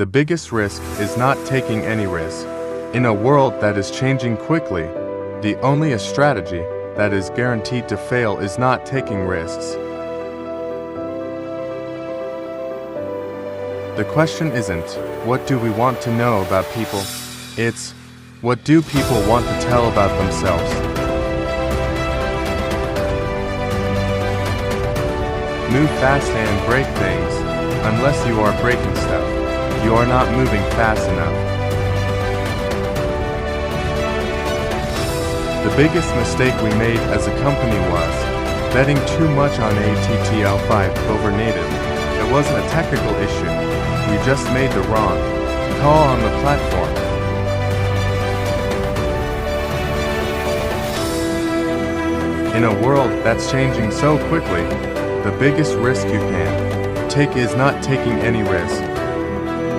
The biggest risk is not taking any risk. In a world that is changing quickly, the only strategy that is guaranteed to fail is not taking risks. The question isn't, what do we want to know about people? It's, what do people want to tell about themselves? Move fast and break things. Unless you are breaking stuff, you are not moving fast enough. The biggest mistake we made as a company was betting too much on ATTL5 over native. It wasn't a technical issue. We just made the wrong call on the platform. In a world that's changing so quickly, the biggest risk you can take is not taking any risk.